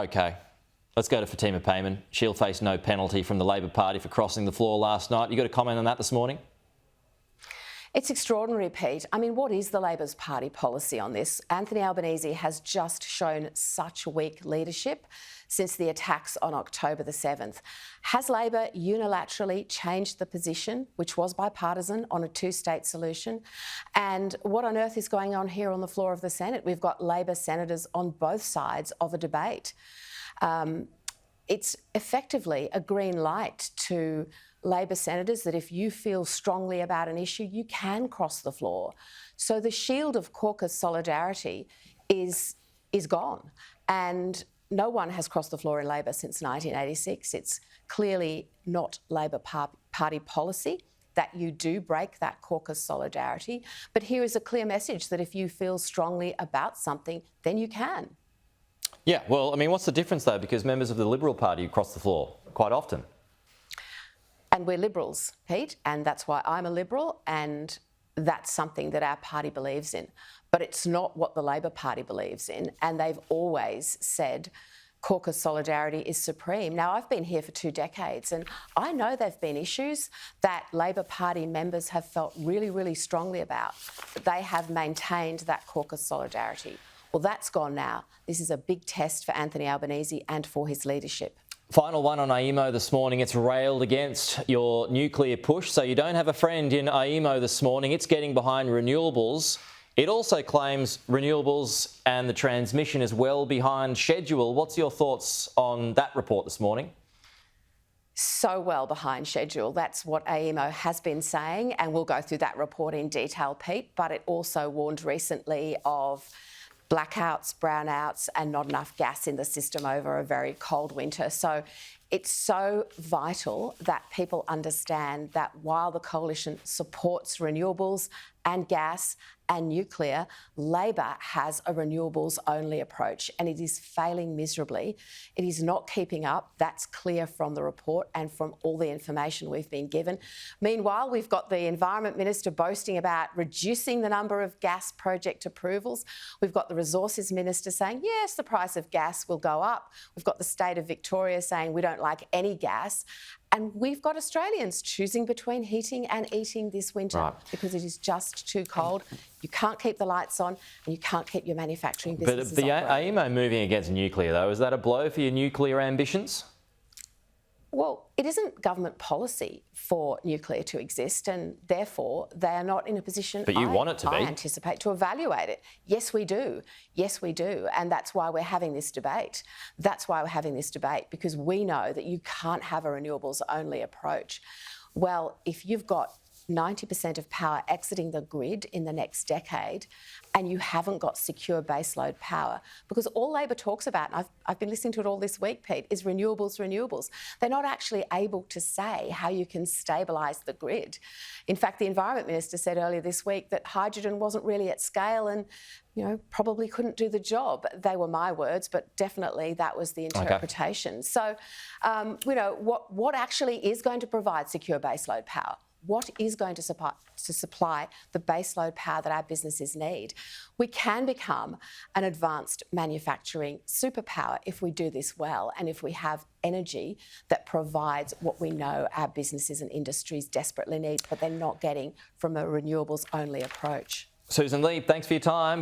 Okay. Let's go to Fatima Payman. She'll face no penalty from the Labor Party for crossing the floor last night. You got a comment on that this morning? It's extraordinary, Pete. I mean, what is the Labor's party policy on this? Anthony Albanese has just shown such weak leadership since the attacks on October the 7th. Has Labor unilaterally changed the position, which was bipartisan, on a two-state solution? And what on earth is going on here on the floor of the Senate? We've got Labor senators on both sides of a debate. It's effectively a green light to Labor senators that if you feel strongly about an issue, you can cross the floor. So the shield of caucus solidarity is gone. And no one has crossed the floor in Labor since 1986. It's clearly not Labor Party policy that you do break that caucus solidarity. But here is a clear message that if you feel strongly about something, then you can. Yeah, well, I mean, what's the difference though? Because members of the Liberal Party cross the floor quite often. And we're Liberals, Pete, and that's why I'm a Liberal, and that's something that our party believes in. But it's not what the Labor Party believes in, and they've always said caucus solidarity is supreme. Now, I've been here for 2 decades, and I know there have been issues that Labor Party members have felt really, really strongly about, but they have maintained that caucus solidarity. Well, that's gone now. This is a big test for Anthony Albanese and for his leadership. Final one on AEMO this morning. It's railed against your nuclear push, so you don't have a friend in AEMO this morning. It's getting behind renewables. It also claims renewables and the transmission is well behind schedule. What's your thoughts on that report this morning? So well behind schedule. That's what AEMO has been saying, and we'll go through that report in detail, Pete, but it also warned recently of blackouts, brownouts, and not enough gas in the system over a very cold winter. So it's so vital that people understand that while the coalition supports renewables and gas and nuclear, Labor has a renewables-only approach, and it is failing miserably. It is not keeping up. That's clear from the report and from all the information we've been given. Meanwhile, we've got the Environment Minister boasting about reducing the number of gas project approvals. We've got the Resources Minister saying, yes, the price of gas will go up. We've got the State of Victoria saying we don't like any gas. And we've got Australians choosing between heating and eating this winter because it is just too cold. You can't keep the lights on and you can't keep your manufacturing businesses But the operating. AEMO moving against nuclear, though, is that a blow for your nuclear ambitions? Well, it isn't government policy for nuclear to exist, and therefore they are not in a position, But you want it to be. I anticipate, to evaluate it. Yes, we do. Yes, we do. And that's why we're having this debate. That's why we're having this debate, because we know that you can't have a renewables-only approach. Well, if you've got 90% of power exiting the grid in the next decade and you haven't got secure baseload power, because all Labor talks about, and I've been listening to it all this week, Pete, is renewables, renewables. They're not actually able to say how you can stabilise the grid. In fact, the Environment Minister said earlier this week that hydrogen wasn't really at scale and, you know, probably couldn't do the job. They were my words, but definitely that was the interpretation. Okay. So, you know, what actually is going to provide secure baseload power? What is going to supply the baseload power that our businesses need? We can become an advanced manufacturing superpower if we do this well and if we have energy that provides what we know our businesses and industries desperately need, but they're not getting from a renewables-only approach. Sussan Ley, thanks for your time.